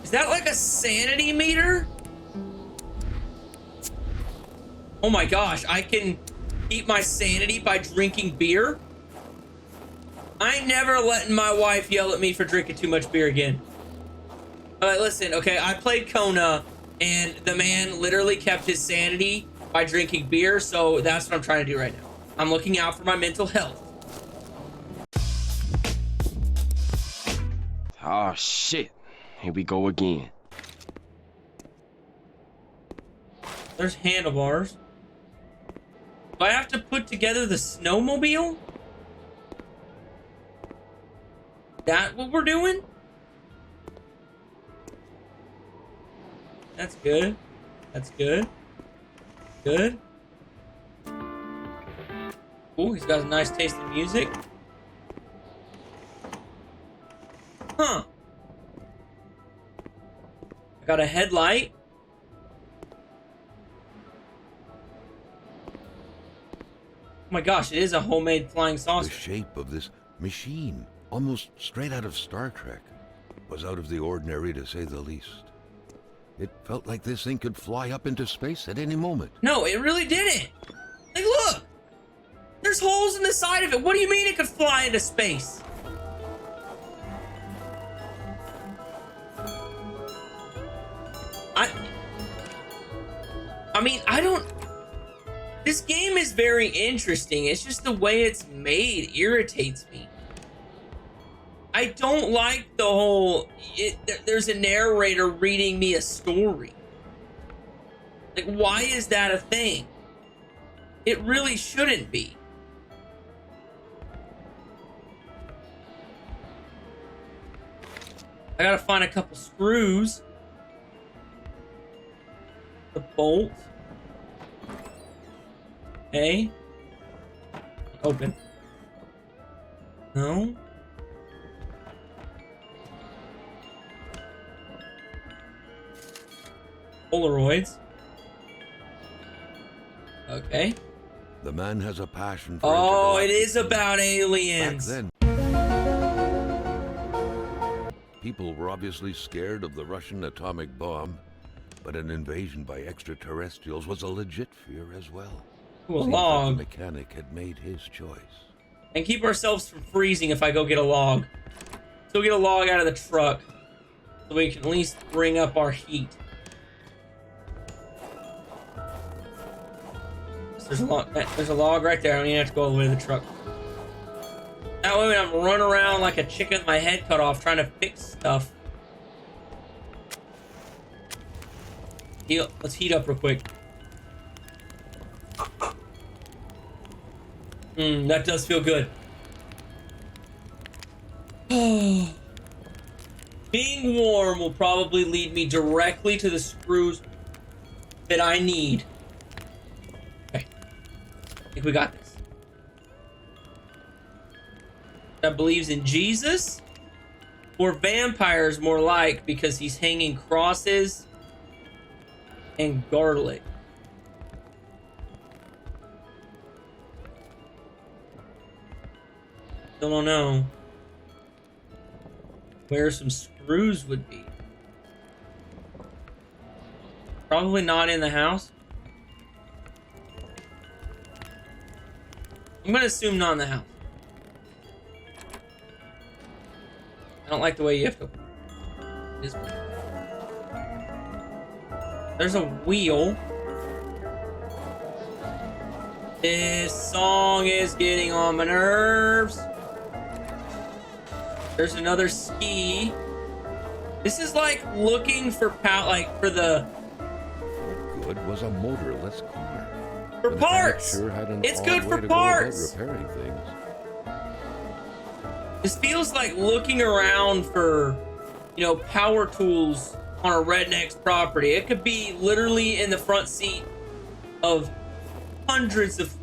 Is that like a sanity meter? Oh my gosh, I can keep my sanity by drinking beer? I ain't never letting my wife yell at me for drinking too much beer again. Listen, okay, I played Kona, and the man literally kept his sanity by drinking beer, so that's what I'm trying to do right now. I'm looking out for my mental health. Oh shit, here we go again. There's handlebars. Do I have to put together the snowmobile? That what we're doing? That's good. That's good. Good. Ooh, he's got a nice taste in music. Huh. I got a headlight. Oh my gosh, it is a homemade flying saucer. The shape of this machine, almost straight out of Star Trek, was out of the ordinary to say the least. It felt like this thing could fly up into space at any moment. No, it really didn't. Like, look. There's holes in the side of it. What do you mean it could fly into space? I mean, I don't... This game is very interesting. It's just the way it's made irritates me. I don't like the whole... there's a narrator reading me a story. Like, why is that a thing? It really shouldn't be. I gotta find a couple screws. The bolt. Okay. Open. No. Polaroids. Okay. The man has a passion for Oh, it is about aliens. Back then, people were obviously scared of the Russian atomic bomb, but an invasion by extraterrestrials was a legit fear as well. Ooh, a Seems like log. the mechanic had made his choice. And keep ourselves from freezing if I go get a log. Let's go get a log out of the truck, so we can at least bring up our heat. There's a log right there. I don't even have to go all the way to the truck. That way when I'm running around like a chicken with my head cut off trying to fix stuff. Let's heat up real quick. That does feel good. Being warm will probably lead me directly to the screws that I need. Okay. I think we got this. That believes in Jesus or vampires more like, because he's hanging crosses and garlic. Still don't know where some screws would be. Probably not in the house. I'm gonna assume not in the house. I don't like the way you have to. There's a wheel. This song is getting on my nerves. There's another ski. This is like looking for like for the. What good was a motorless car? For parts. Sure had an It's odd good way for to go about parts. repairing things. This feels like looking around for, you know, power tools on a redneck's property. It could be literally in the front seat of hundreds of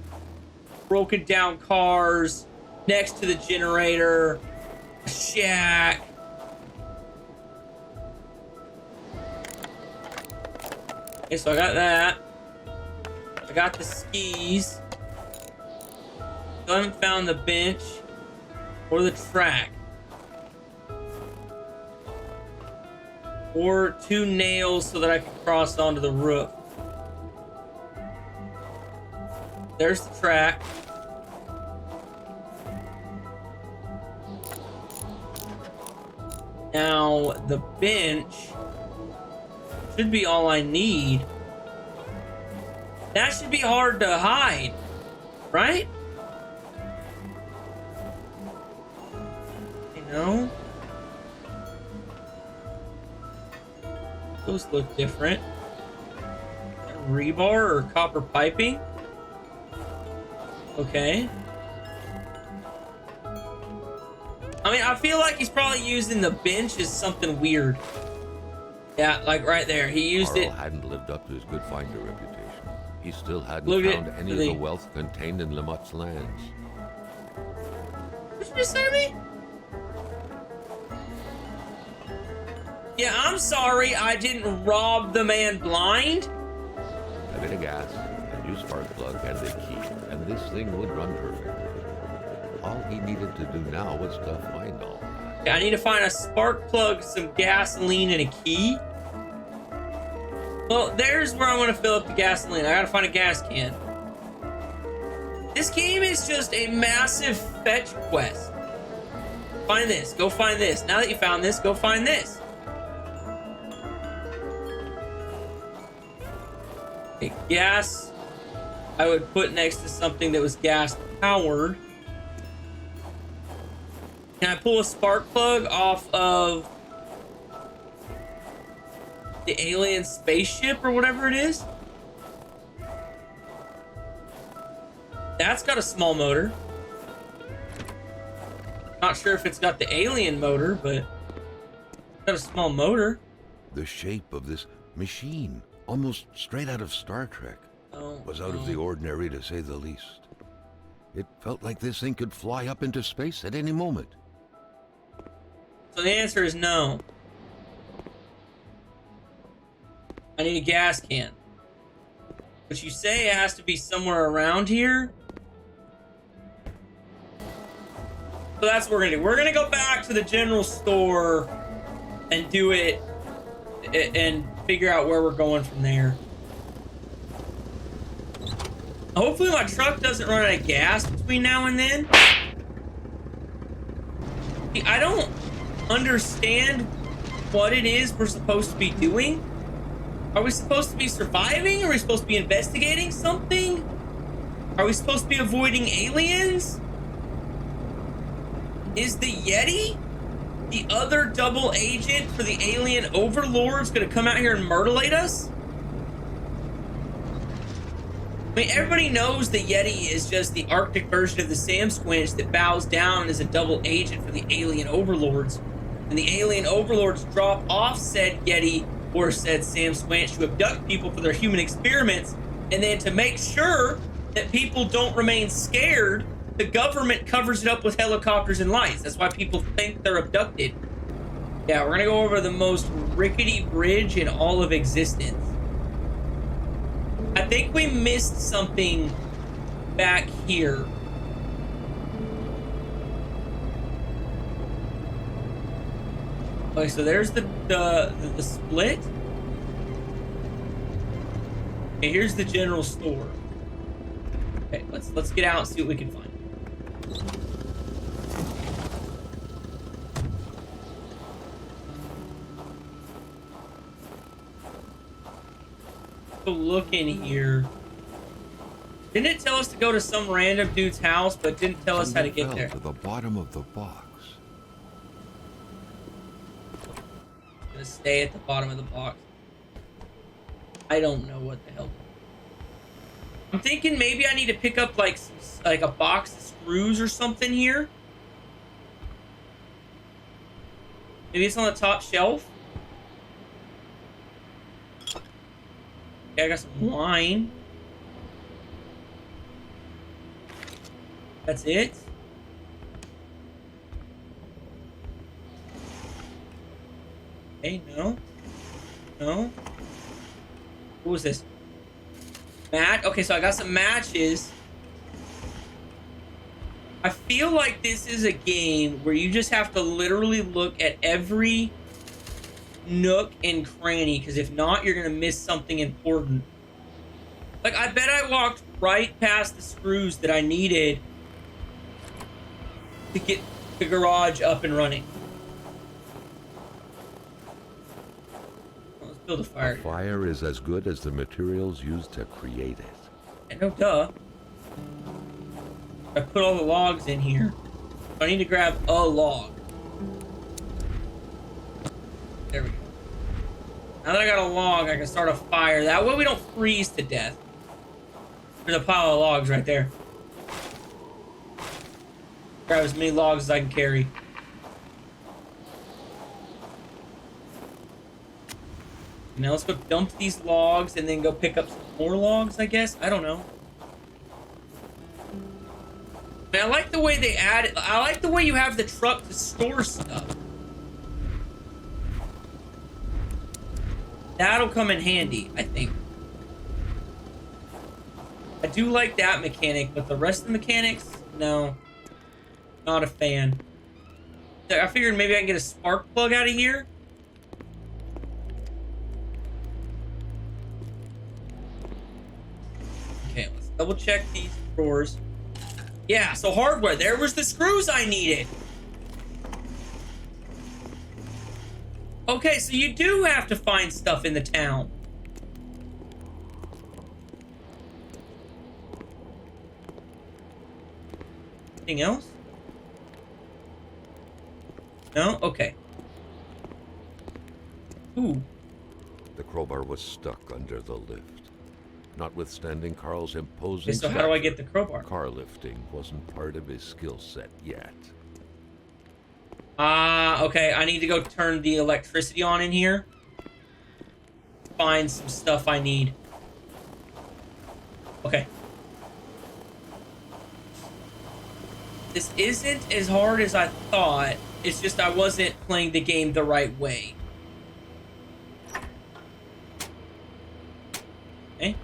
broken down cars next to the generator, a shack. Okay, so I got that. I got the skis. Still haven't found the bench or the track. Or 2 nails so that I can cross onto the roof. There's the track. Now, the bench should be all I need. That should be hard to hide, right? You know? Those look different. Rebar or copper piping? Okay. I mean, I feel like he's probably using the bench as something weird. Yeah, like right there. He used Carl it. hadn't lived up to his good finder reputation. He still hadn't Look found at any of the- the wealth contained in Lamotte's lands. What you just say to me? Yeah, I'm sorry I didn't rob the man blind. A bit of gas, a new spark plug, and a key, and this thing would run perfect. All he needed to do now was to find all that. Okay, I need to find a spark plug, some gasoline, and a key. Well, there's where I want to fill up the gasoline. I gotta find a gas can. This game is just a massive fetch quest. Find this. Go find this. Now that you found this, go find this. Okay, gas. I would put next to something that was gas powered. Can I pull a spark plug off of the alien spaceship or whatever it is? That's got a small motor. Not sure if it's got the alien motor, but it's got a small motor. The shape of this machine, almost straight out of Star Trek, was out of the ordinary to say the least. It felt like this thing could fly up into space at any moment. So the answer is no. I need a gas can. But you say it has to be somewhere around here? So that's what we're gonna do. We're gonna go back to the general store and do it and figure out where we're going from there. Hopefully my truck doesn't run out of gas between now and then. See, I don't understand what it is we're supposed to be doing. Are we supposed to be surviving? Are we supposed to be investigating something? Are we supposed to be avoiding aliens? Is the Yeti the other double agent for the alien overlords gonna come out here and mutilate us? I mean, everybody knows the Yeti is just the Arctic version of the Sam Squinch that bows down as a double agent for the alien overlords. And the alien overlords drop off said Yeti or said Sam Squinch to abduct people for their human experiments. And then to make sure that people don't remain scared, the government covers it up with helicopters and lights. That's why people think they're abducted. Yeah, we're gonna go over the most rickety bridge in all of existence. I think we missed something back here. Okay, so there's the split. Okay, here's the general store. Okay, let's get out and see what we can find. Go look in here. Didn't it tell us to go to some random dude's house, but didn't tell us how to get there? To the bottom of the box. Gonna stay at the bottom of the box. I don't know what the hell. I'm thinking maybe I need to pick up like a box of screws or something here. Maybe it's on the top shelf. Okay, I got some wine. That's it. Okay, no. No. What was this? Match? Okay, so I got some matches. I feel like this is a game where you just have to literally look at every nook and cranny, because if not, you're gonna miss something important. Like, I bet I walked right past the screws that I needed to get the garage up and running. Well, let's build a fire. A fire is as good as the materials used to create it. And no duh. I put all the logs in here. I need to grab a log. There we go. Now that I got a log, I can start a fire. That way we don't freeze to death. There's a pile of logs right there. Grab as many logs as I can carry. Now let's go dump these logs and then go pick up some more logs, I guess. I don't know. Man, I like the way they add it. I like the way you have the truck to store stuff. That'll come in handy, I think. I do like that mechanic, but the rest of the mechanics, no. Not a fan. I figured maybe I can get a spark plug out of here. Okay, let's double check these drawers. Yeah, so hardware. There was the screws I needed. Okay, so you do have to find stuff in the town. Anything else? No? Okay. Ooh. The crowbar was stuck under the lift. Notwithstanding Carl's imposing Okay, so how do I get the crowbar? car lifting wasn't part of his skill set yet. Okay. I need to go turn the electricity on in here. Find some stuff I need. Okay. This isn't as hard as I thought. It's just I wasn't playing the game the right way. Okay.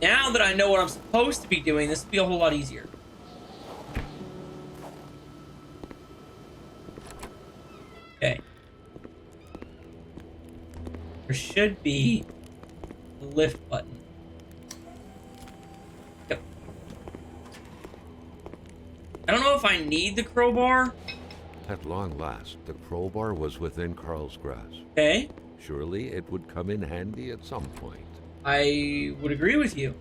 Now that I know what I'm supposed to be doing, this will be a whole lot easier. Okay. There should be a lift button. Yep. I don't know if I need the crowbar. At long last, the crowbar was within Carl's grasp. Okay. Surely it would come in handy at some point. I would agree with you.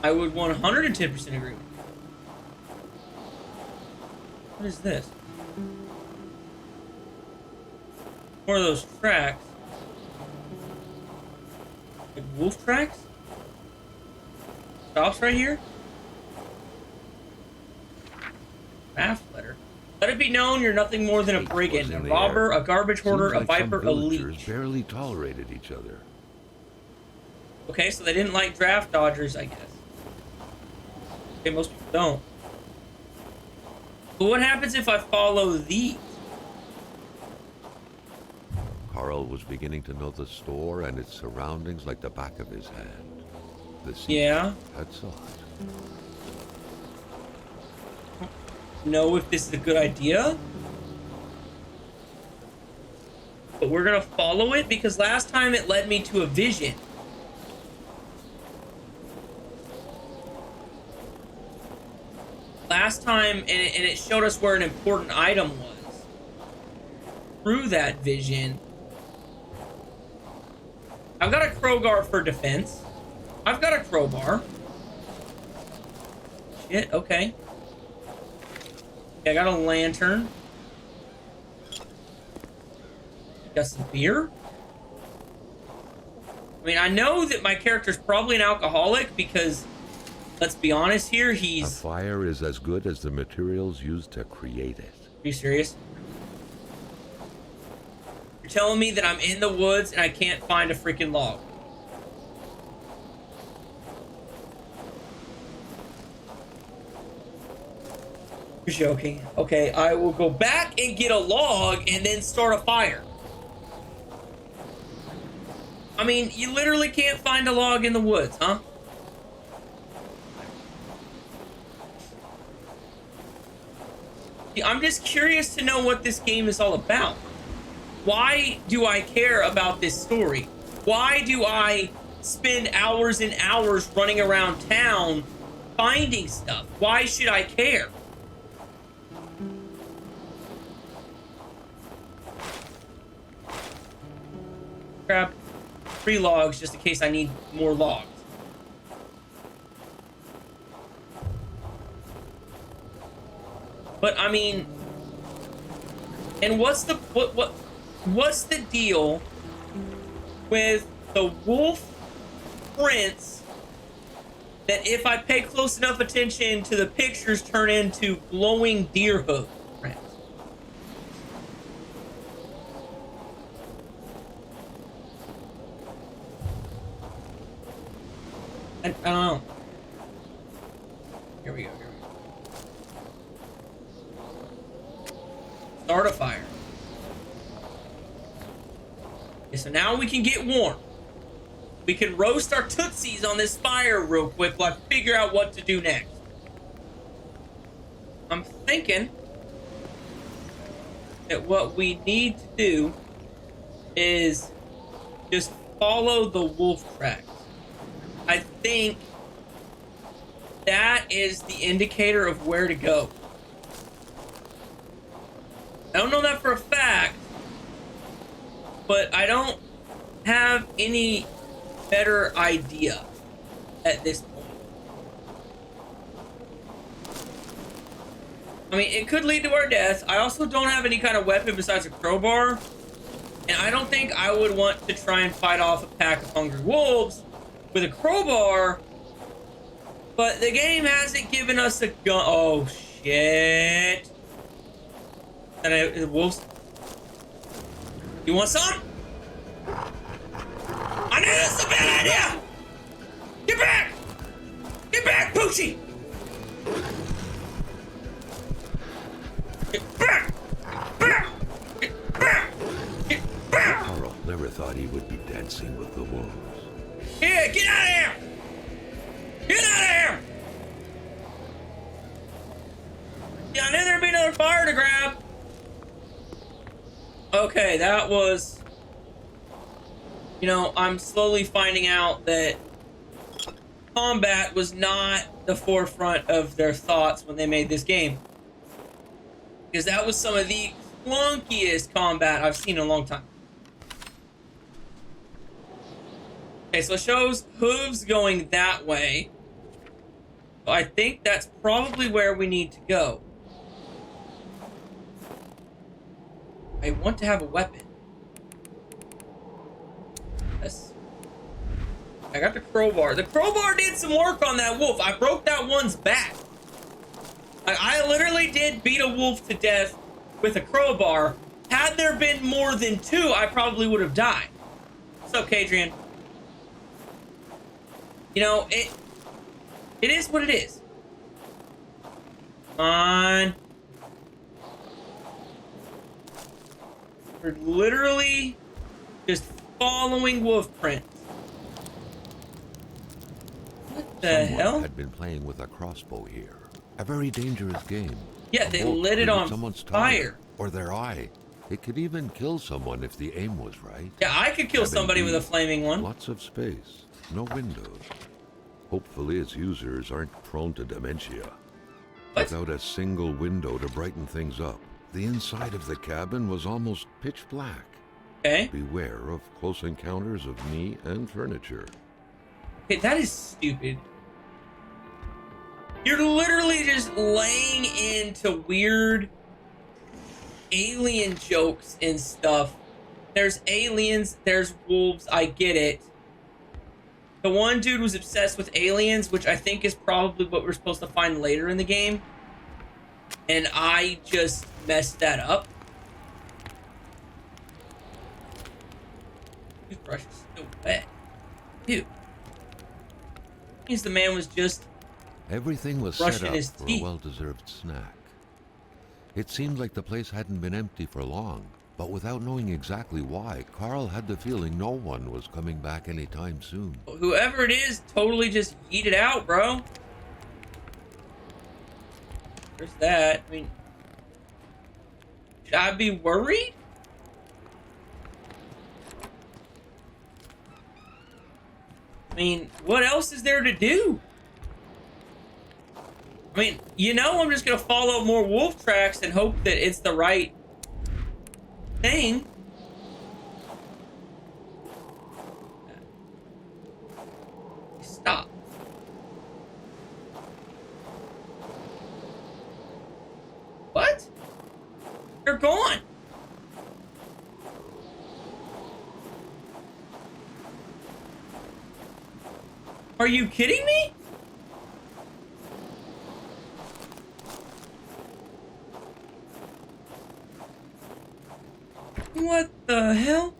I would 110% agree with you. What is this? More of those tracks. Like wolf tracks? Stops right here? Draft letter. Let it be known you're nothing more than a brigand, a robber, a garbage hoarder, a viper, a leech. Barely tolerated each other. Okay, so they didn't like draft dodgers, I guess. Okay, most people don't. But what happens if I follow these? Carl was beginning to know the store and its surroundings like the back of his hand. The secret Yeah. had sought. Know if this is a good idea, but we're gonna follow it because last time it led me to a vision. Last time, and it showed us where an important item was. Through that vision, I've got a crowbar for defense. I've got a crowbar. Shit, okay. I got a lantern. Got some beer. I mean, I know that my character's probably an alcoholic because, let's be honest here, A he's... fire is as good as the materials used to create it. Are you serious? You're telling me that I'm in the woods and I can't find a freaking log? You're joking. Okay, I will go back and get a log and then start a fire. I mean, you literally can't find a log in the woods, huh? I'm just curious to know what this game is all about. Why do I care about this story? Why do I spend hours and hours running around town finding stuff? Why should I care? Grab 3 logs just in case I need more logs. But I mean, and what's the deal with the wolf prints that if I pay close enough attention to the pictures turn into glowing deer hoof prints? I don't know. Here we go. Start a fire. Okay, so now we can get warm. We can roast our tootsies on this fire real quick while I figure out what to do next. I'm thinking that what we need to do is just follow the wolf tracks. I think that is the indicator of where to go. I don't know that for a fact, but I don't have any better idea at this point. I mean, it could lead to our death. I also don't have any kind of weapon besides a crowbar, and I don't think I would want to try and fight off a pack of hungry wolves with a crowbar, but the game hasn't given us a gun. Oh, shit. And the wolves. You want some? I knew this was a bad idea! Get back! Get back, Poochie! Get back! Back! Get back! Get back! Carl never thought he would be dancing with the wolves. Here, get out of here! Get out of here! Yeah, I knew there'd be another fire to grab. Okay, that was... You know, I'm slowly finding out that combat was not the forefront of their thoughts when they made this game. Because that was some of the clunkiest combat I've seen in a long time. Okay, so it shows hooves going that way. So I think that's probably where we need to go. I want to have a weapon. Yes. I got the crowbar. The crowbar did some work on that wolf. I broke that one's back. I literally did beat a wolf to death with a crowbar. Had there been more than 2, I probably would have died. What's up, Kadrian? You know, it is what it is. Come on. We're literally just following wolf prints. What the hell? Had been playing with a crossbow here. A very dangerous game. Yeah, they lit it on someone's fire. Or their eye. It could even kill someone if the aim was right. Yeah, I could kill somebody with a flaming one. Lots of space. No windows. Hopefully its users aren't prone to dementia. What? Without a single window to brighten things up, the inside of the cabin was almost pitch black. Okay. Beware of close encounters of me and furniture. Okay, that is stupid. You're literally just laying into weird alien jokes and stuff. There's aliens, there's wolves, I get it. The one dude was obsessed with aliens, which I think is probably what we're supposed to find later in the game. And I just messed that up. Toothbrush is still wet. Dude. Means the man was just Everything was brushing set up his for teeth. a well-deserved snack. It seemed like the place hadn't been empty for long, but without knowing exactly why, Carl had the feeling no one was coming back anytime soon. Whoever it is, totally just eat it out, bro. There's that. I mean, Should I be worried? I mean, what else is there to do? I mean, you know, I'm just gonna follow more wolf tracks and hope that it's the right thing. Stop. What? They're gone. Are you kidding me? What the hell?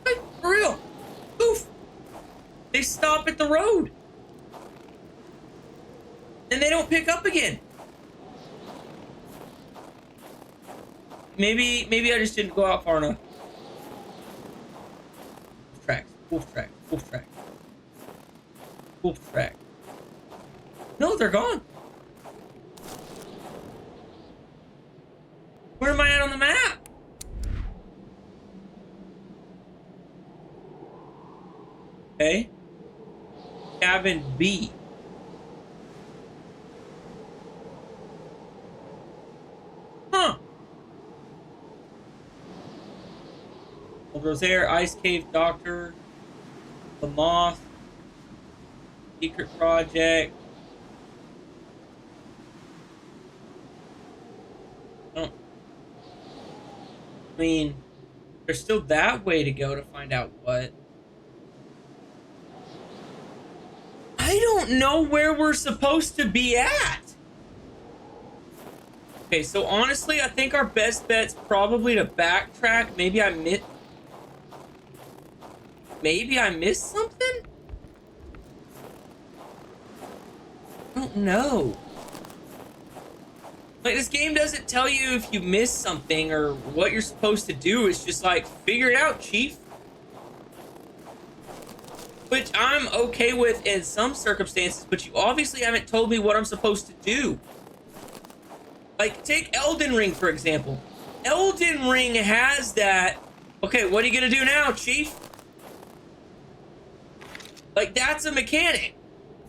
Like, for real. Oof. They stop at the road. And they don't pick up again. Maybe I just didn't go out far enough. Wolf tracks, wolf tracks, wolf tracks. Wolf track. No, they're gone. Where am I at on the map? Okay. Cabin B. Huh. Old Rosaire, Ice Cave Doctor, the Moth, Secret Project. I mean, there's still that way to go to find out what. I don't know where we're supposed to be at. Okay, so honestly, I think our best bet's probably to backtrack. Maybe I missed something? I don't know. Like, this game doesn't tell you if you miss something or what you're supposed to do. It's just like, figure it out, chief. Which I'm okay with in some circumstances, but you obviously haven't told me what I'm supposed to do. Like, take Elden Ring, for example. Elden Ring has that, okay, what are you gonna do now, chief? Like, that's a mechanic.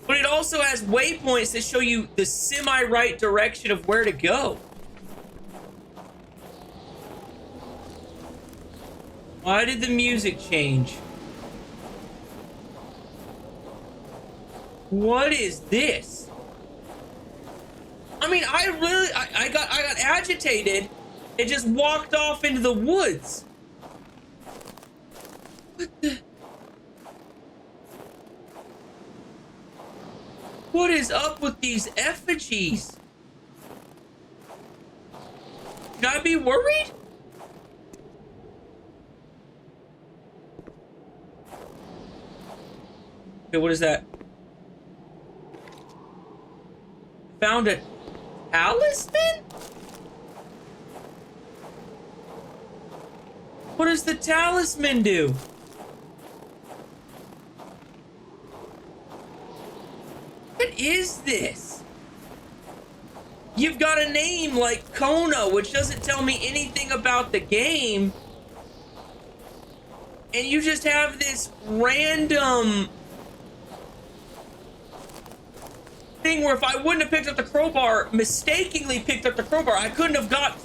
But it also has waypoints that show you the semi-right direction of where to go. Why did the music change? What is this? I mean, I got agitated and just walked off into the woods. What the? What is up with these effigies? Should I be worried? Okay, what is that? Found a talisman? What does the talisman do? What is this? You've got a name like Kona, which doesn't tell me anything about the game. And you just have this random thing where if I wouldn't have picked up the crowbar, mistakenly picked up the crowbar, I couldn't have got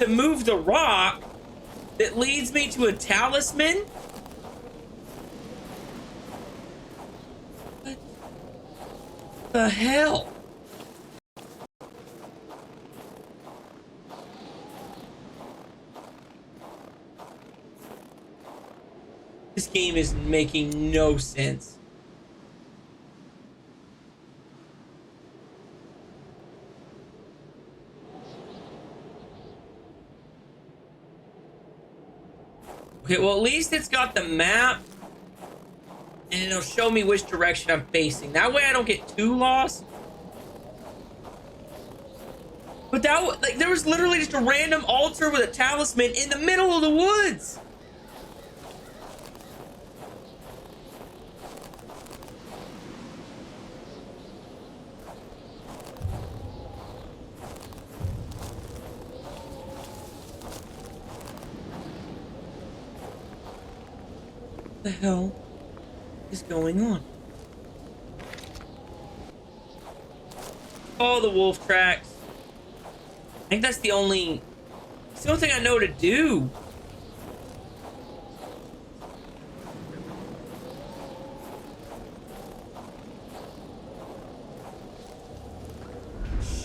to move the rock that leads me to a talisman. What the hell? This game is making no sense. Okay, well, at least it's got the map, and it'll show me which direction I'm facing. That way I don't get too lost. But that, like, there was literally just a random altar with a talisman in the middle of the woods. the hell is going on? Follow the wolf tracks. I think that's the only thing I know to do.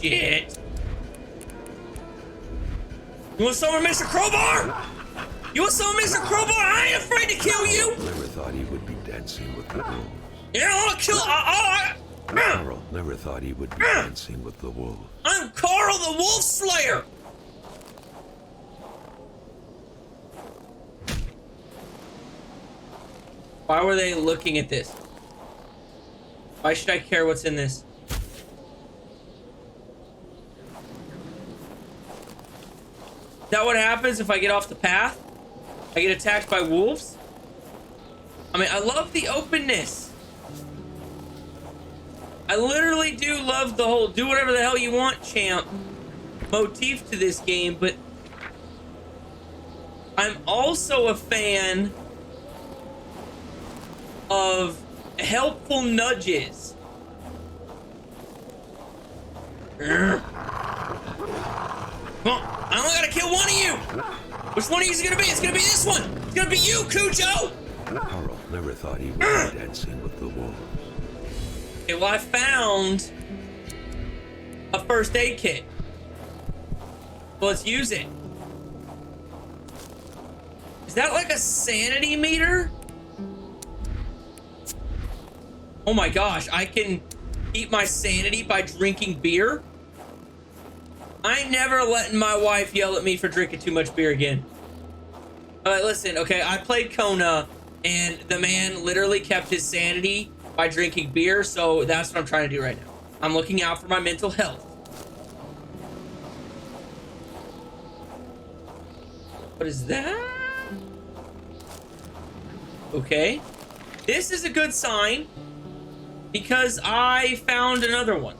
Shit. You want someone, Mr. Crowbar? You want someone, Mr. Crowbar? I ain't afraid to kill you. Never thought he would be dancing with the wolves. Yeah, I'll kill. Carl never thought he would be dancing with the wolves. I'm Carl the Wolf Slayer. Why were they looking at this? Why should I care what's in this? Is that what happens if I get off the path? I get attacked by wolves? I mean, I love the openness. I literally do love the whole do whatever the hell you want, champ motif to this game, but I'm also a fan of helpful nudges. Come on, I only gotta kill one of you. Which one of you is it gonna be? It's gonna be this one. It's gonna be you, Cujo. Carl never thought he would be dancing with the wolves. Okay, well, I found a first aid kit. Well, let's use it. Is that like a sanity meter? Oh my gosh, I can keep my sanity by drinking beer? I ain't never letting my wife yell at me for drinking too much beer again. Listen, okay, I played Kona, and the man literally kept his sanity by drinking beer, so that's what I'm trying to do right now. I'm looking out for my mental health. What is that? Okay. This is a good sign, because I found another one.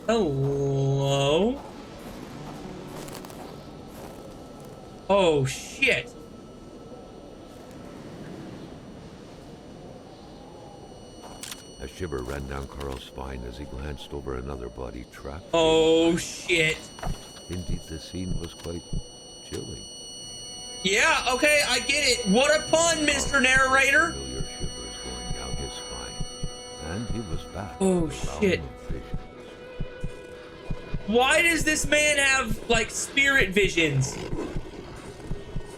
Hello? Oh, shit. A shiver ran down Carl's spine as he glanced over another body trapped. Oh, shit. Indeed, the scene was quite chilling. Yeah, okay, I get it. What a pun, Mr. Narrator. Familiar shivers going down his spine, and he was back. Oh, in the realm shit. of visions. Why does this man have, like, spirit visions?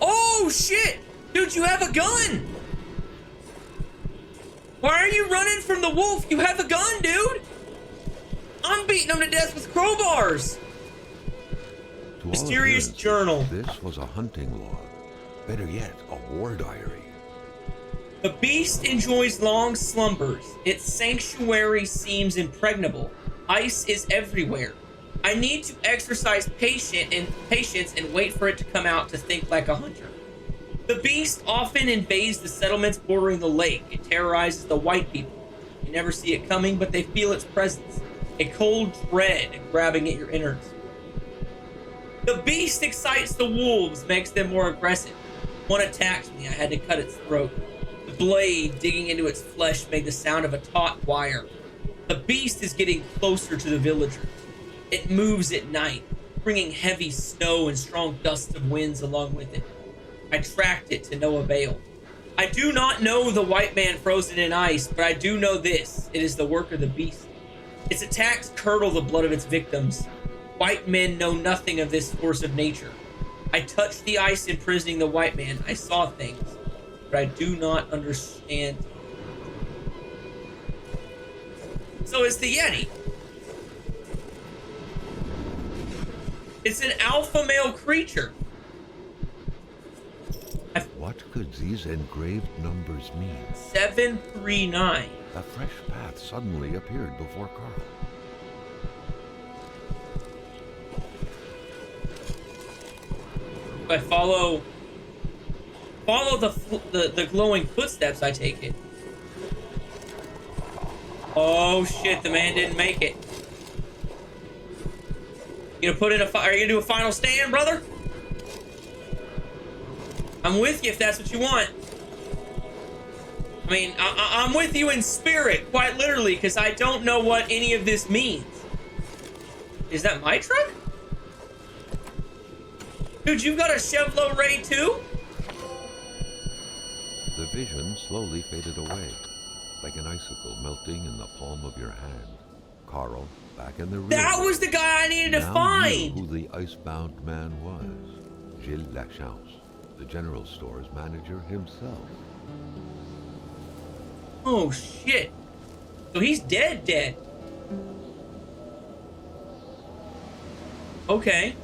Oh, shit! Dude, you have a gun! Why are you running from the wolf? You have a gun, dude! I'm beating him to death with crowbars! To all Mysterious appearances, journal. This was a hunting log. Better yet, a war diary. The beast enjoys long slumbers. Its sanctuary seems impregnable. Ice is everywhere. I need to exercise patience and wait for it to come out to think like a hunter. The beast often invades the settlements bordering the lake. It terrorizes the white people. You never see it coming, but they feel its presence. A cold dread grabbing at your innards. The beast excites the wolves, makes them more aggressive. One attacked me. I had to cut its throat. The blade digging into its flesh made the sound of a taut wire. The beast is getting closer to the villagers. It moves at night, bringing heavy snow and strong gusts of winds along with it. I tracked it to no avail. I do not know the white man frozen in ice, but I do know this. It is the work of the beast. Its attacks curdle the blood of its victims. White men know nothing of this force of nature. I touched the ice imprisoning the white man. I saw things, but I do not understand. So it's the Yeti. It's an alpha male creature. What could these engraved numbers mean? 739. A fresh path suddenly appeared before Carl. If I follow the glowing footsteps, I take it. Oh shit, the man didn't make it. You gonna put in are you gonna do a final stand, brother? I'm with you if that's what you want. I mean, I'm with you in spirit, quite literally, because I don't know what any of this means. Is that my truck? Dude, you've got a Chevrolet too? The vision slowly faded away, like an icicle melting in the palm of your hand. Carl, back in the rear. That was the guy I needed to now find! knew who the icebound man was. Gilles Lachance, the general store's manager himself. Oh, shit. So he's dead. Okay.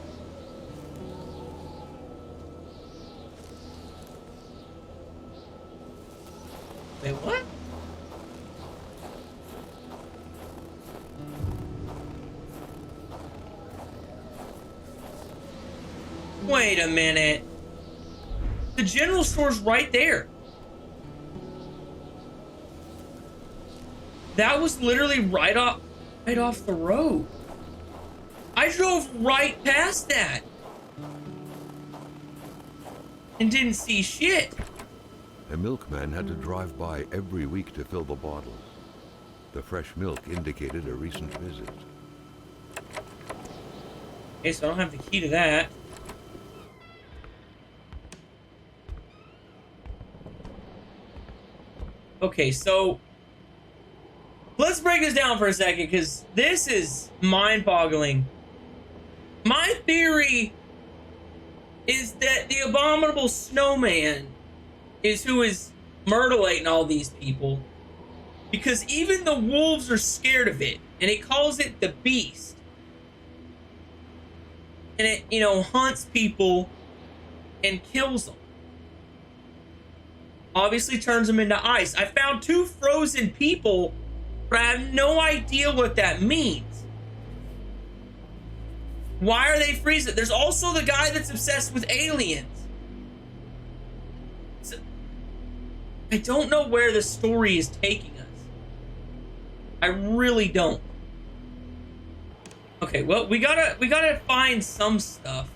Wait, what? Wait a minute. The general store's right there. That was literally right off the road. I drove right past that and didn't see shit. A milkman had to drive by every week to fill the bottles. The fresh milk indicated a recent visit. Okay, so I don't have the key to that. Okay, so let's break this down for a second, because this is mind-boggling. My theory is that the abominable snowman is who is mutilating all these people, because even the wolves are scared of it, and it calls it the beast. And it, you know, hunts people and kills them. Obviously turns them into ice. I found 2 frozen people, but I have no idea what that means. Why are they freezing? There's also the guy that's obsessed with aliens. So, I don't know where the story is taking us. I really don't. Okay, well, we gotta find some stuff.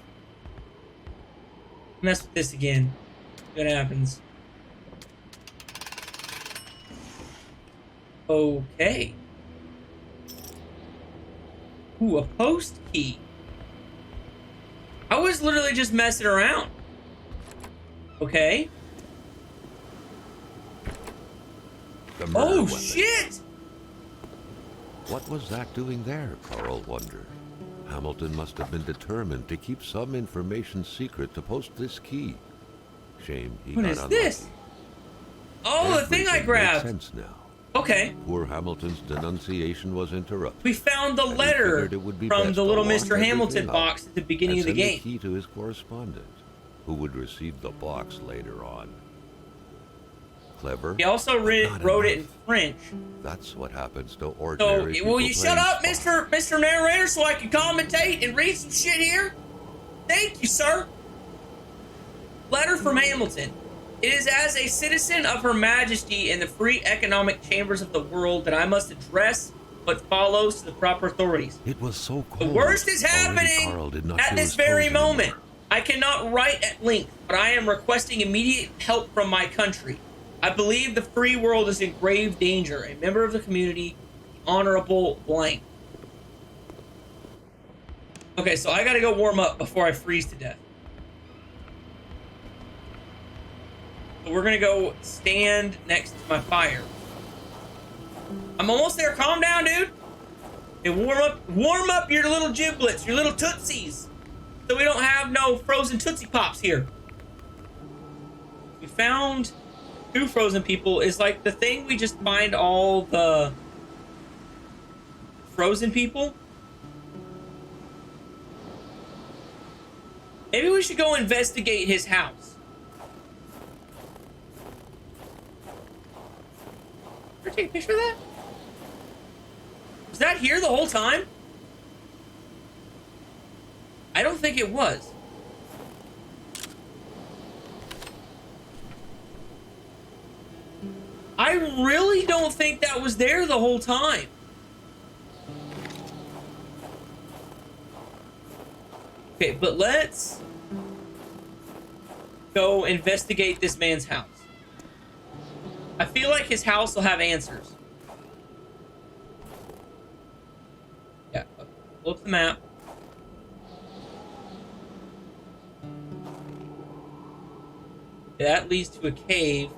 Mess with this again. See what happens. Okay. Ooh, a post key. I was literally just messing around. Okay. The murder Oh, weapon. shit! What was that doing there, Carl wondered. Hamilton must have been determined to keep some information secret to post this key. Shame he What got is unlucky. this? Oh, the thing I Everything makes grabbed. sense now. Okay. Poor Hamilton's denunciation was interrupted. We found the And he letter figured it would be from best the to little lock Mr. Hamilton everything up box at the beginning and of the send game. key to his correspondent, who would receive the box later on. Clever. He also but not wrote it in enough. French. That's what happens to So, ordinary people. will you shut up, playing Mr. Narrator, so I can commentate and read some shit here? Thank you, sir. Letter from Hamilton. It is as a citizen of Her Majesty in the free economic chambers of the world that I must address what follows to the proper authorities. It was so The cold. worst is Already happening Carl did not at feel this his very toes moment. anymore. I cannot write at length, but I am requesting immediate help from my country. I believe the free world is in grave danger. A member of the community, Honorable Blank. Okay, so I gotta go warm up before I freeze to death. So we're gonna go stand next to my fire. I'm almost there. Calm down, dude. And warm up your little giblets, your little tootsies, so we don't have no frozen Tootsie Pops here. We found 2 frozen people. Is like the thing we just find all the frozen people? Maybe we should go investigate his house. Can I take a picture of that? Was that here the whole time? I don't think it was. I really don't think that was there the whole time. Okay, but let's go investigate this man's house. I feel like his house will have answers. Yeah, pull up the map. That leads to a cave.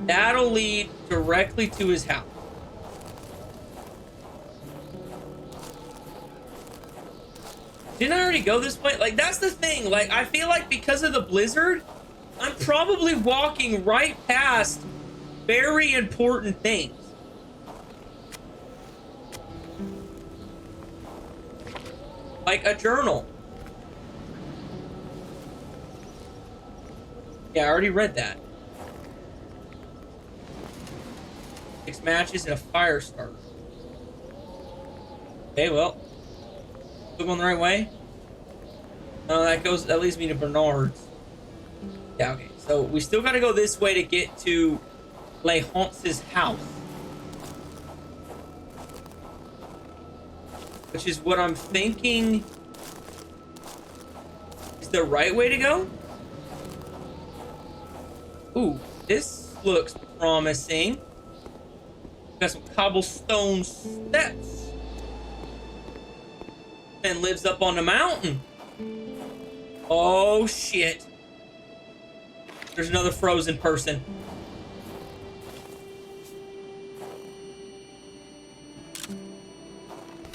That'll lead directly to his house. Didn't I already go this way? Like, that's the thing. Like, I feel like because of the blizzard, I'm probably walking right past very important things. Like a journal. Yeah, I already read that. 6 matches and a fire starter. Okay, well. Still going the right way? No, that leads me to Bernard's. Yeah, okay. So we still gotta go this way to get to Lehance's house. Which is what I'm thinking is the right way to go. Ooh, this looks promising. Got some cobblestone steps. And lives up on the mountain. Oh shit. There's another frozen person.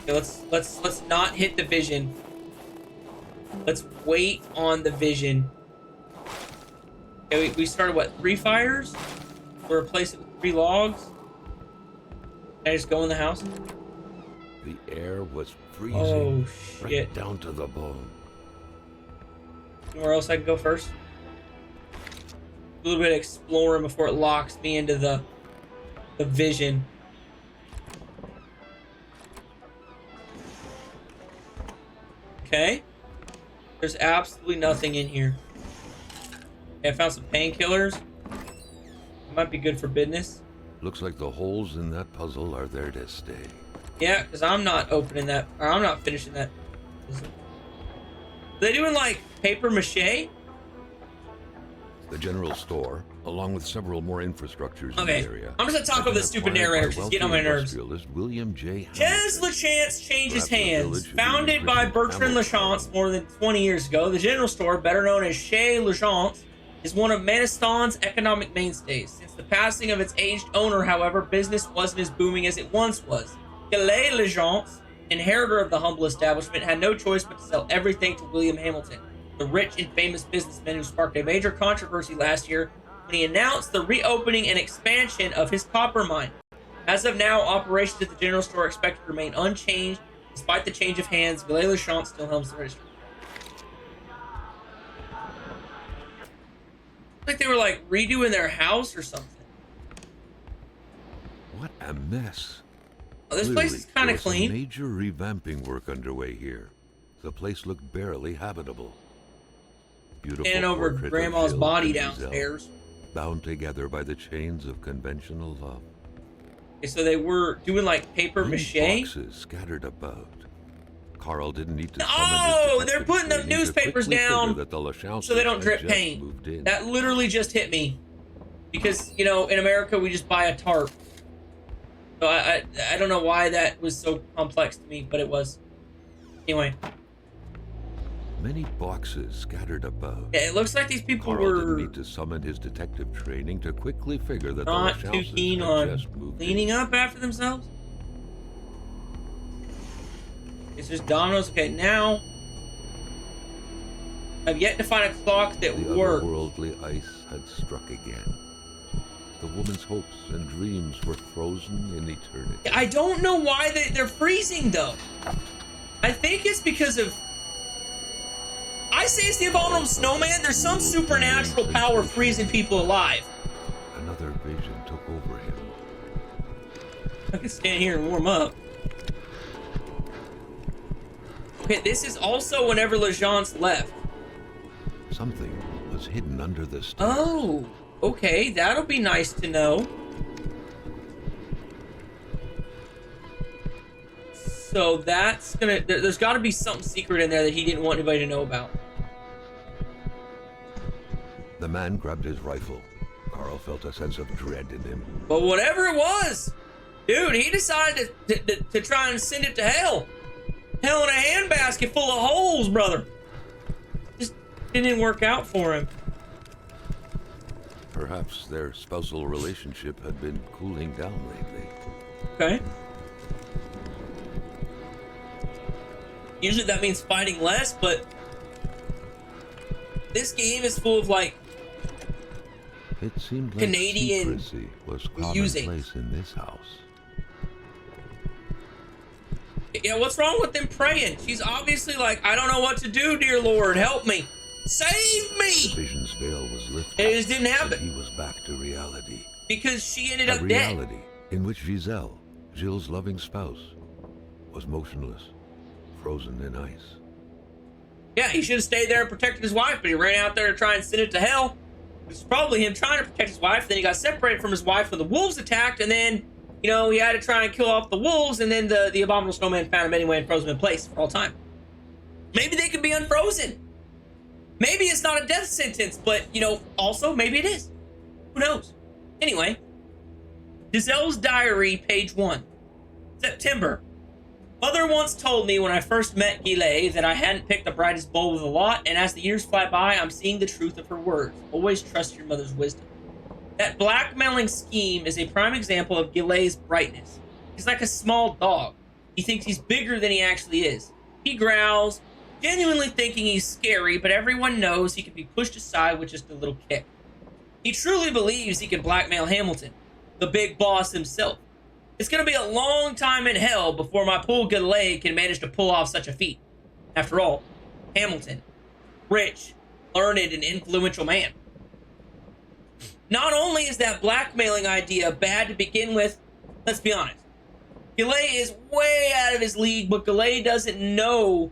Okay, let's not hit the vision. Let's wait on the vision. Okay, we started what, 3 fires? We'll replace it with 3 logs. Can I just go in the house? The air was freezing. Oh right shit. down to the bone. Anywhere else I can go first? A little bit of exploring before it locks me into the vision. Okay. There's absolutely nothing in here. Okay, I found some painkillers. Might be good for business. Looks like the holes in that puzzle are there to stay. Yeah, because I'm not opening that, or I'm not finishing that. Are they doing like paper mache? The general store, along with several more infrastructures in Okay, the area. I'm just gonna talk over the stupid narrator. She's getting on my nerves. William J. Chez LaChance changes hands. village Founded by Bertrand LaChance more than 20 years ago, the general store, better known as Chez LaChance, is one of Maniston's economic mainstays. Since the passing of its aged owner, however, business wasn't as booming as it once was. Calais LaChance, inheritor of the humble establishment, had no choice but to sell everything to William Hamilton, the rich and famous businessman who sparked a major controversy last year when he announced the reopening and expansion of his copper mine. As of now, operations at the general store are expected to remain unchanged. Despite the change of hands, Calais LaChance still helms the register. Like they were like redoing their house or something. What a mess. Oh, this place is kind of clean. Major revamping work underway here. The place looked barely habitable. Beautiful Standing over portrait of Grandma's Jill body and Giselle, downstairs. bound together by the chains of conventional love. Okay, so they were doing like paper Many mache. boxes scattered about. Carl didn't need to. Oh, they're putting the newspapers down so they don't drip paint. That literally just hit me. Because, you know, in America, we just buy a tarp. So I don't know why that was so complex to me, but it was. Anyway. Many boxes scattered about. Yeah, it looks like these people Carl were didn't need to summon his detective training to quickly figure that not the too Lachauses keen had on just moved cleaning in. up after themselves. It's just dominoes. Okay, now I've yet to find a clock that The works. otherworldly ice had struck again. The woman's hopes and dreams were frozen in eternity. I don't know why they're freezing though. I think it's because of. I say it's the abominable snowman. There's some supernatural power freezing people alive. Another vision took over him. I can stand here and warm up. Okay, this is also whenever LaJaunt's left. Something was hidden under the stars. Oh, okay, that'll be nice to know. So that's gonna, there's gotta be something secret in there that he didn't want anybody to know about. The man grabbed his rifle. Carl felt a sense of dread in him. But whatever it was, dude, he decided to try and send it to hell. Hell in a handbasket full of holes, brother. Just didn't work out for him. Perhaps their spousal relationship had been cooling down lately. Okay. Usually that means fighting less, but this game is full of like it seemed like Canadian secrecy was music. commonplace in this house. Yeah, what's wrong with them praying? She's obviously like, I don't know what to do, dear Lord, help me. Save me! The vision's veil was lifted. And it just didn't happen. And he was back to reality. Because she ended up A dead. reality in which Giselle, Gilles' loving spouse, was motionless, frozen in ice. Yeah, he should have stayed there and protected his wife, but he ran out there to try and send it to hell. It's probably him trying to protect his wife. Then he got separated from his wife when the wolves attacked, and then, you know, he had to try and kill off the wolves, and then the abominable snowman found him anyway and froze him in place for all time. Maybe they could be unfrozen. Maybe it's not a death sentence, but, you know, also, maybe it is. Who knows? Anyway, Giselle's diary, page 1. September. Mother once told me when I first met Gile that I hadn't picked the brightest bulb of the lot, and as the years fly by, I'm seeing the truth of her words. Always trust your mother's wisdom. That blackmailing scheme is a prime example of Gile's brightness. He's like a small dog. He thinks he's bigger than he actually is. He growls, genuinely thinking he's scary, but everyone knows he can be pushed aside with just a little kick. He truly believes he can blackmail Hamilton, the big boss himself. It's going to be a long time in hell before my poor Gile can manage to pull off such a feat. After all, Hamilton, rich, learned, and influential man. Not only is that blackmailing idea bad to begin with, let's be honest. Gile is way out of his league, but Gile doesn't know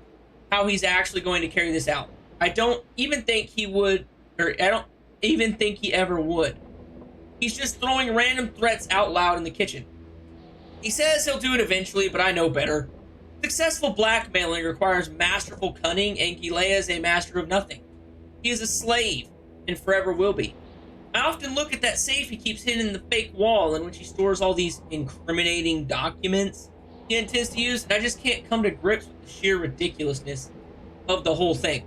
how he's actually going to carry this out. I don't even think he would, or I don't even think he ever would. He's just throwing random threats out loud in the kitchen. He says he'll do it eventually, but I know better. Successful blackmailing requires masterful cunning, and Gile is a master of nothing. He is a slave, and forever will be. I often look at that safe he keeps hidden in the fake wall in which he stores all these incriminating documents he intends to use, and I just can't come to grips with the sheer ridiculousness of the whole thing.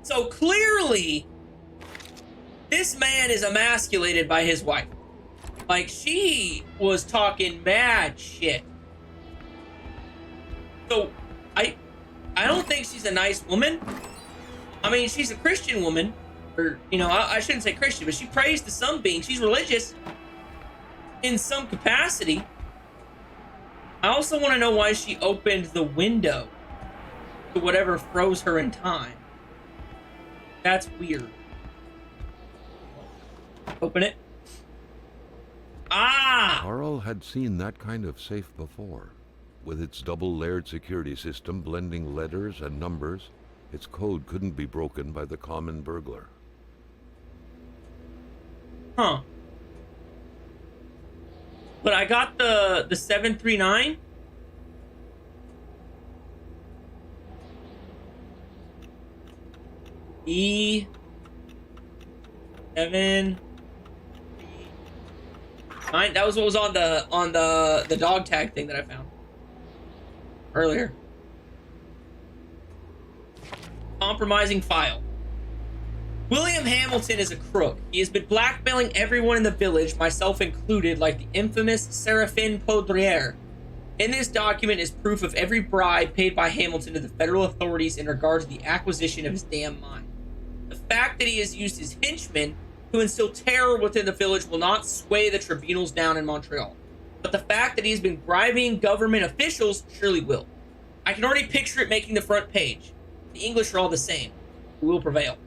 So clearly, this man is emasculated by his wife. Like, she was talking mad shit. So, I don't think she's a nice woman. I mean, she's a Christian woman. Or, you know, I shouldn't say Christian, but she prays to some being. She's religious in some capacity. I also want to know why she opened the window to whatever froze her in time. That's weird. Open it. Ah! Carl had seen that kind of safe before. With its double-layered security system blending letters and numbers, its code couldn't be broken by the common burglar. Huh. But I got the 739. E 7 9. That was what was on the dog tag thing that I found earlier. Compromising file. William Hamilton is a crook. He has been blackmailing everyone in the village, myself included, like the infamous Seraphine Poudriere. In this document is proof of every bribe paid by Hamilton to the federal authorities in regard to the acquisition of his damn mine. The fact that he has used his henchmen to instill terror within the village will not sway the tribunals down in Montreal. But the fact that he has been bribing government officials surely will. I can already picture it making the front page. The English are all the same. Who will prevail?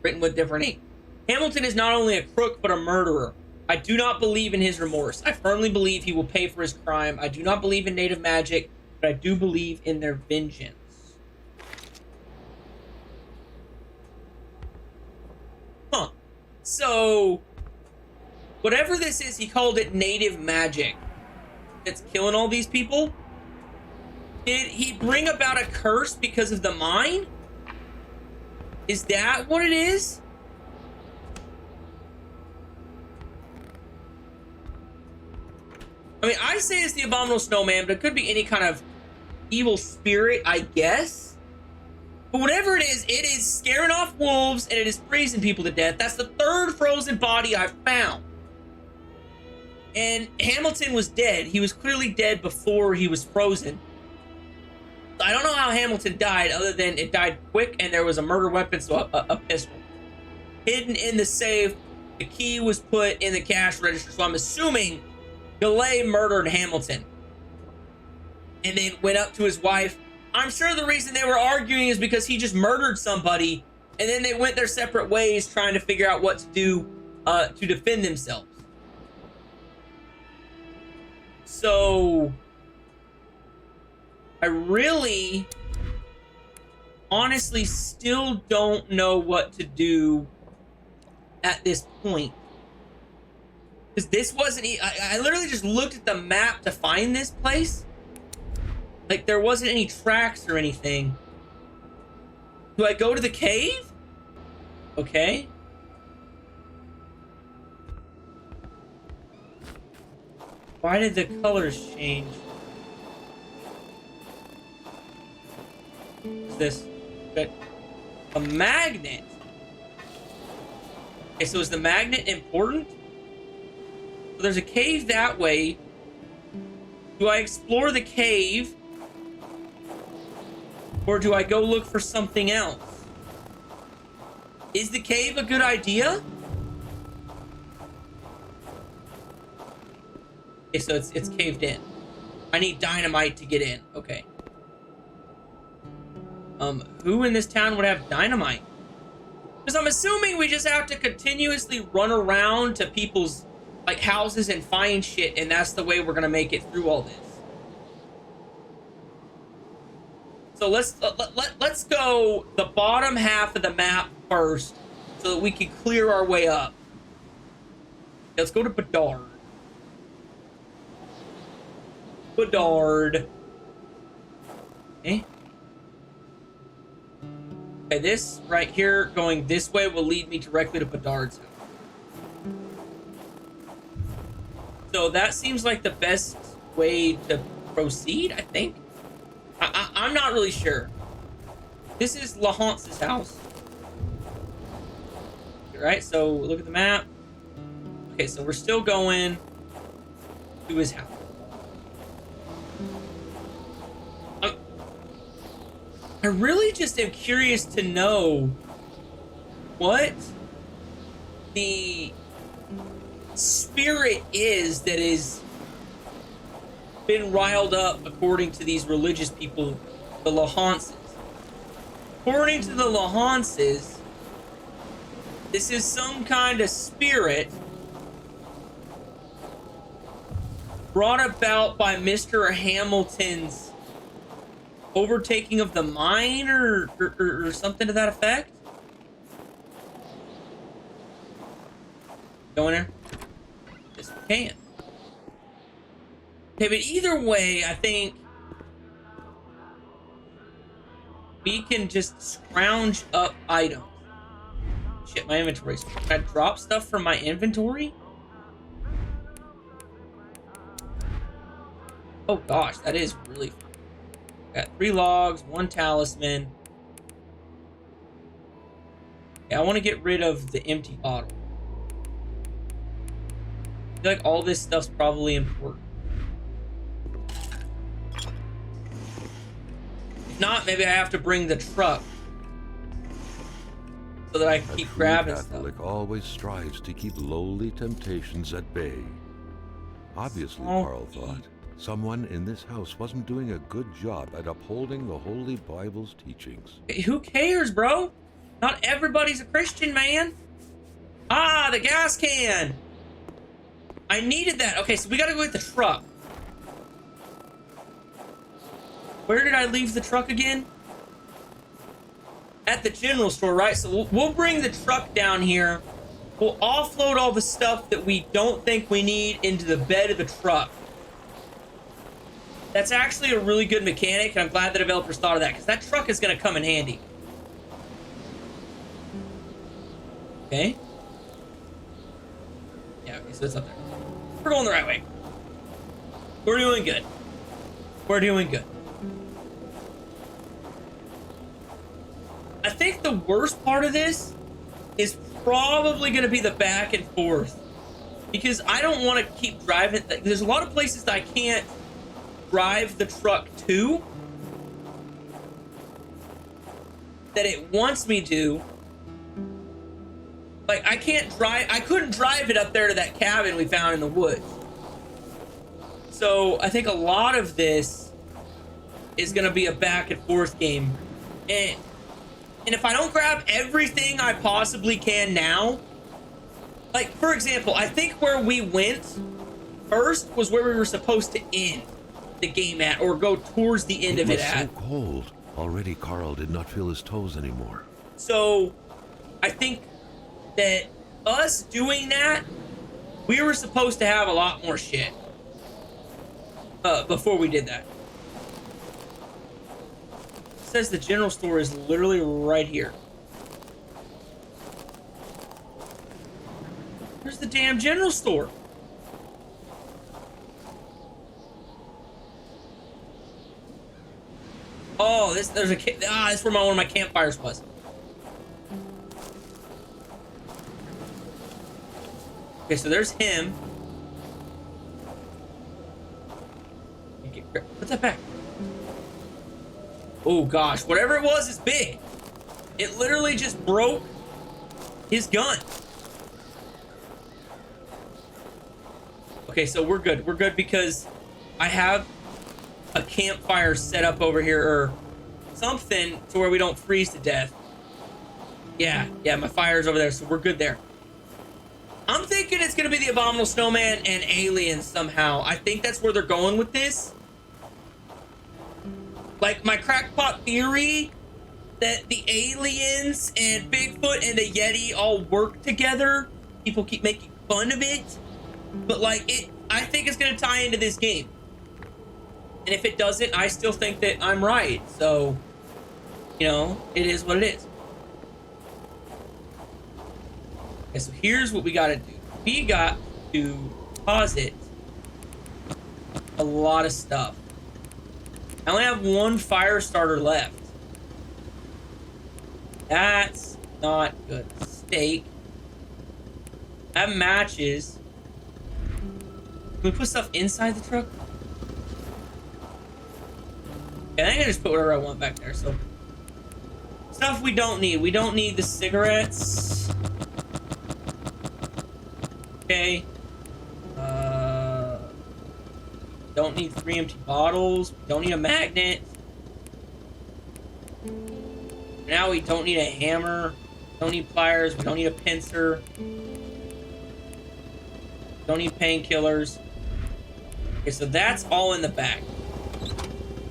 Written with different ink. Hamilton is not only a crook, but a murderer. I do not believe in his remorse. I firmly believe he will pay for his crime. I do not believe in native magic, but I do believe in their vengeance. Huh. So, whatever this is, he called it native magic. That's killing all these people? Did he bring about a curse because of the mine? Is that what it is? I say it's the abominable snowman, but it could be any kind of evil spirit, I guess. But whatever it is scaring off wolves and it is freezing people to death. That's the third frozen body I've found. And Hamilton was dead. He was clearly dead before he was frozen. I don't know how Hamilton died other than it died quick and there was a murder weapon, so a pistol. Hidden in the safe. The key was put in the cash register, so I'm assuming Galay murdered Hamilton. And then went up to his wife. I'm sure the reason they were arguing is because he just murdered somebody, and then they went their separate ways trying to figure out what to do to defend themselves. So I really honestly still don't know what to do at this point. Because this wasn't... I literally just looked at the map to find this place. Like, there wasn't any tracks or anything. Do I go to the cave? Okay. Why did the colors change? What's this? Got a magnet. Okay, so is the magnet important? So there's a cave that way. Do I explore the cave? Or do I go look for something else? Is the cave a good idea? Okay, so it's caved in. I need dynamite to get in. Okay. Who in this town would have dynamite? Because I'm assuming we just have to continuously run around to people's like houses and find shit, and that's the way we're gonna make it through all this. So let's go the bottom half of the map first, so that we can clear our way up. Let's go to Bedard. Bedard. Okay. Okay, this right here going this way will lead me directly to Bedard's house. So that seems like the best way to proceed, I think. I'm not really sure. This is LaHance's house. Right, so look at the map. Okay, so we're still going to his house. I really just am curious to know what the spirit is that is been riled up according to these religious people, the LaHances. According to the LaHances, this is some kind of spirit brought about by Mr. Hamilton's overtaking of the mine or something to that effect. Go in there? Yes, we can. Okay, but either way, I think we can just scrounge up items. Shit, my inventory. Can I drop stuff from my inventory? Oh gosh, that is really fun. Got 3 logs, 1 talisman. Yeah, I want to get rid of the empty bottle. I feel like all this stuff's probably important. If not, maybe I have to bring the truck so that I can keep grabbing stuff. A true Catholic always strives to keep lowly temptations at bay. Obviously, Carl thought, someone in this house wasn't doing a good job at upholding the Holy Bible's teachings. Who cares, bro? Not everybody's a Christian, man. Ah, the gas can. I needed that. Okay, so we gotta go get the truck. Where did I leave the truck again? At the general store, right? So we'll bring the truck down here. We'll offload all the stuff that we don't think we need into the bed of the truck. That's actually a really good mechanic, and I'm glad the developers thought of that, because that truck is going to come in handy. Okay. Yeah, okay, so it's up there. We're going the right way. We're doing good. We're doing good. I think the worst part of this is probably going to be the back and forth, because I don't want to keep driving. There's a lot of places that I can't drive the truck to that it wants me to. Like, I couldn't drive it up there to that cabin we found in the woods. So I think a lot of this is going to be a back and forth game. And if I don't grab everything I possibly can now, like, for example, I think where we went first was where we were supposed to end the game at, or go towards the end of it at. It was so cold. Already Carl did not feel his toes anymore. So I think that us doing that, we were supposed to have a lot more shit before we did that. It says the general store is literally right here. Where's the damn general store? Oh, that's where one of my campfires was. Okay, so there's him. Put that back. Oh gosh, whatever it was is big. It literally just broke his gun. Okay, so we're good. We're good because I have a campfire set up over here, or something, to where we don't freeze to death. Yeah, my fire's over there, so we're good there. I'm thinking it's gonna be the Abominable Snowman and aliens somehow. I think that's where they're going with this. Like, my crackpot theory that the aliens and Bigfoot and the Yeti all work together. People keep making fun of it, but like, I think it's gonna tie into this game. And if it doesn't, I still think that I'm right. So, you know, it is what it is. Okay, so here's what we gotta do. We got to deposit a lot of stuff. I only have one fire starter left. That's not good. Steak. I have matches. Can we put stuff inside the truck? Okay, I think I just put whatever I want back there. So, stuff we don't need. We don't need the cigarettes. Okay. Don't need 3 empty bottles. Don't need a magnet. Now we don't need a hammer. Don't need pliers. We don't need a pincer. Don't need painkillers. Okay, so that's all in the back.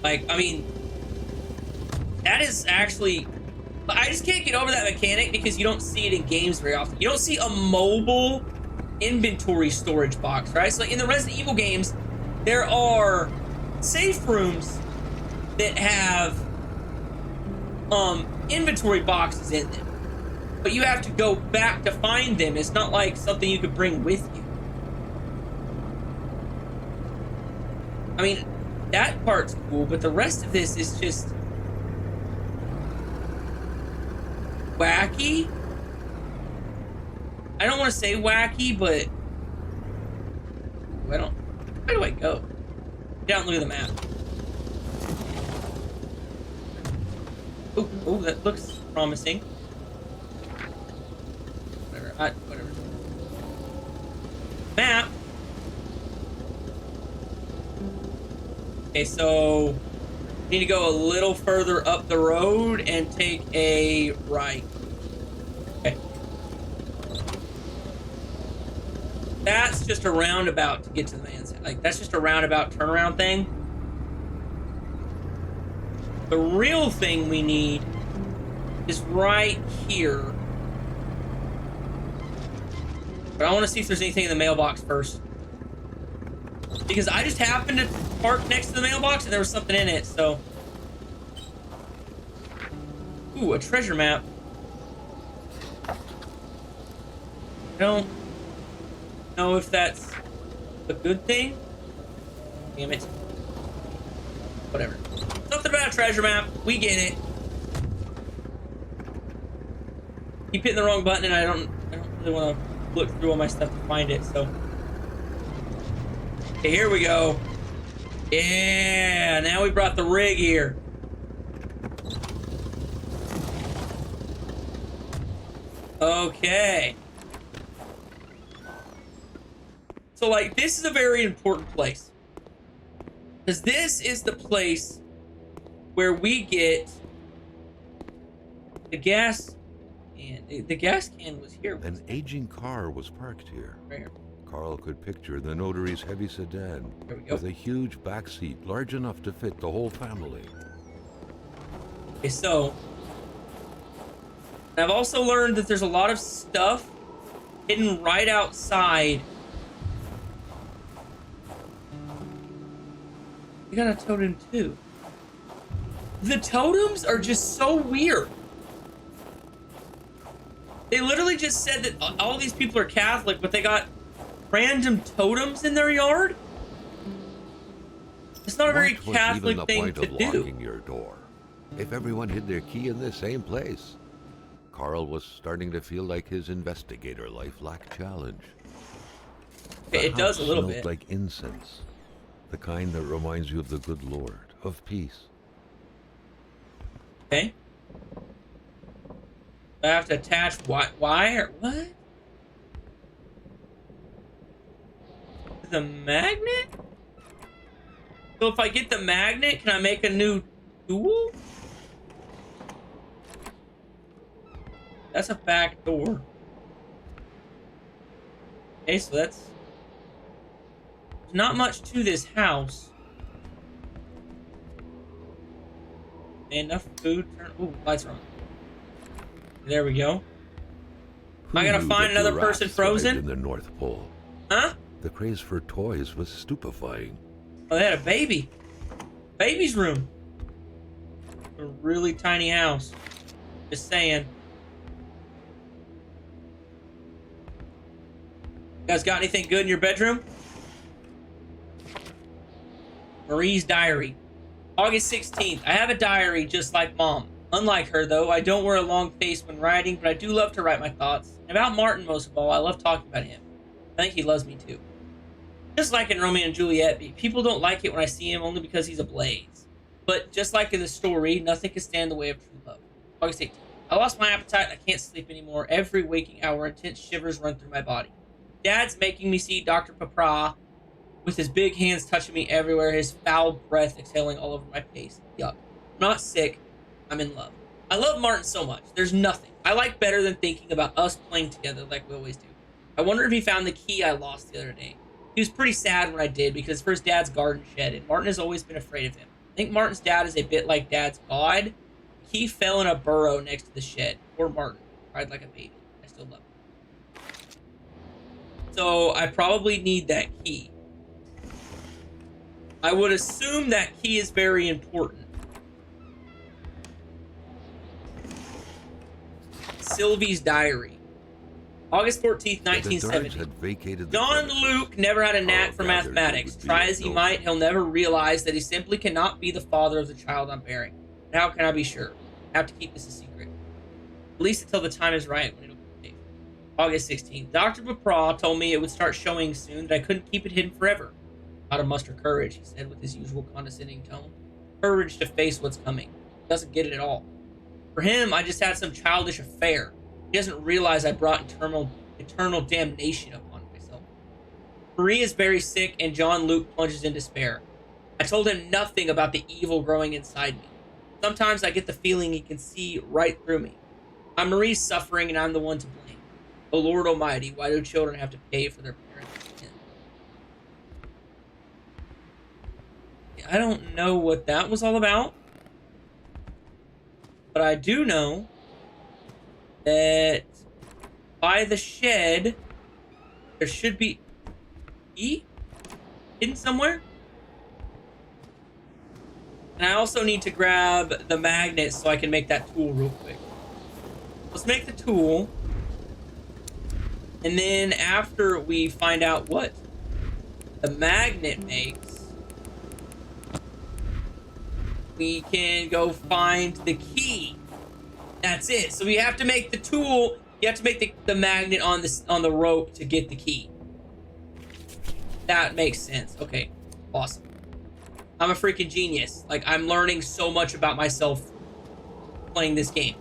Like, I mean, that is actually... I just can't get over that mechanic because you don't see it in games very often. You don't see a mobile inventory storage box, right? So like in the Resident Evil games, there are safe rooms that have inventory boxes in them, but you have to go back to find them. It's not like something you could bring with you. I mean, that part's cool, but the rest of this is just wacky. I don't want to say wacky, but where do I go? Get out and look at the map. Oh, that looks promising. Whatever. Map. Okay, so need to go a little further up the road and take a right. Okay. That's just a roundabout to get to the man's house. Like, that's just a roundabout turnaround thing. The real thing we need is right here. But I want to see if there's anything in the mailbox first. Because I just happened to park next to the mailbox and there was something in it, so... Ooh, a treasure map. I don't know if that's a good thing. Damn it. Whatever. Something about a treasure map. We get it. Keep hitting the wrong button, and I don't really want to look through all my stuff to find it. So, okay, here we go. Yeah, now we brought the rig here. Okay. So, like, this is a very important place. Because this is the place where we get the gas. And the gas can was here. An aging car was parked here. Right here. Carl could picture the notary's heavy sedan There we go. with a huge back seat large enough to fit the whole family. Okay, so I've also learned that there's a lot of stuff hidden right outside. We got a totem too. The totems are just so weird. They literally just said that all these people are Catholic, but they got random totems in their yard. It's not a very Catholic thing to do. Locking your door, if everyone hid their key in the same place. Carl was starting to feel like his investigator life lacked challenge. It does a little bit. Like incense, the kind that reminds you of the good Lord, of peace. Okay. I have to attach wire. What? The magnet? So if I get the magnet, can I make a new tool? That's a back door. Okay, so that's not much to this house. Enough food. Ooh, lights are on. There we go. I gotta find another person frozen? In the North Pole. Huh? The craze for toys was stupefying. Oh, they had a baby. Baby's room. A really tiny house. Just saying. You guys got anything good in your bedroom? Marie's diary. August 16th. I have a diary just like Mom. Unlike her, though, I don't wear a long face when writing, but I do love to write my thoughts. And about Martin, most of all, I love talking about him. I think he loves me, too. Just like in Romeo and Juliet, people don't like it when I see him only because he's a blaze. But just like in the story, nothing can stand in the way of true love. August 18th. I lost my appetite. I can't sleep anymore. Every waking hour, intense shivers run through my body. Dad's making me see Dr. Papra with his big hands touching me everywhere, his foul breath exhaling all over my face. Yuck. I'm not sick. I'm in love. I love Martin so much. There's nothing I like better than thinking about us playing together like we always do. I wonder if he found the key I lost the other day. He was pretty sad when I did because for his dad's garden shed, and Martin has always been afraid of him. I think Martin's dad is a bit like Dad's god. He fell in a burrow next to the shed. Poor Martin. Cried like a baby. I still love him. So I probably need that key. I would assume that key is very important. Sylvie's diary. August 14th, 1970. John Luke never had a knack for mathematics. Try as he might, he'll never realize that he simply cannot be the father of the child I'm bearing. And how can I be sure? I have to keep this a secret. At least until the time is right when it'll be safe. August 16th. Dr. Papra told me it would start showing soon, that I couldn't keep it hidden forever. How to muster courage, he said with his usual condescending tone. Courage to face what's coming. He doesn't get it at all. For him, I just had some childish affair. He doesn't realize I brought eternal damnation upon myself. Marie is very sick, and John Luke plunges in despair. I told him nothing about the evil growing inside me. Sometimes I get the feeling he can see right through me. I'm Marie's suffering, and I'm the one to blame. Oh Lord Almighty, why do children have to pay for their parents' sin? I don't know what that was all about. But I do know that by the shed, there should be E hidden somewhere. And I also need to grab the magnet so I can make that tool real quick. Let's make the tool. And then after we find out what the magnet makes, we can go find the key. That's it. So we have to make the tool. You have to make the magnet on the rope to get the key. That makes sense. Okay, awesome. I'm a freaking genius. Like, I'm learning so much about myself playing this game.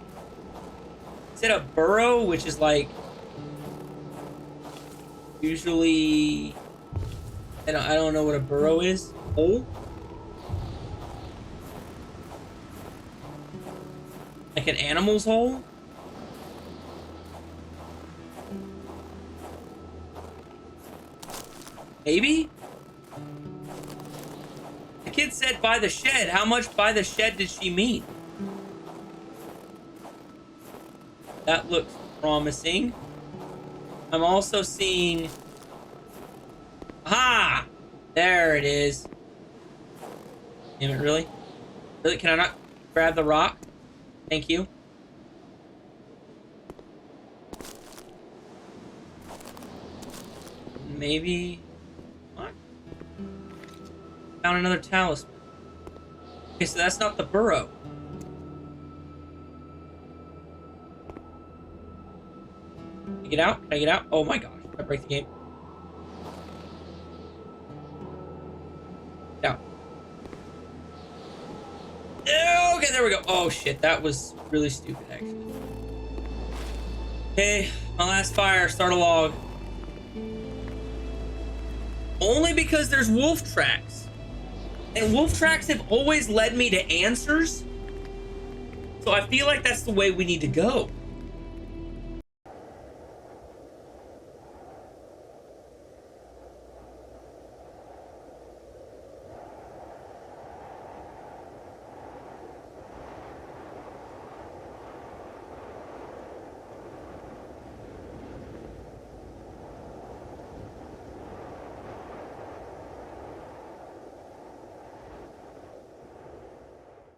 Is it a burrow, which is like usually I don't know what a burrow is. Hole? Like an animal's hole? Maybe? The kid said by the shed. How much by the shed did she mean? That looks promising. I'm also seeing... Aha! There it is. Damn it, really? Really? Can I not grab the rock? Thank you. Maybe... What? Found another talisman. Okay, so that's not the burrow. Can I get out? Can I get out? Oh my gosh. Did I break the game? Get out. Okay, there we go. Oh shit, that was really stupid actually. Okay, my last fire. Start a log. Only because there's wolf tracks. And wolf tracks have always led me to answers. So I feel like that's the way we need to go.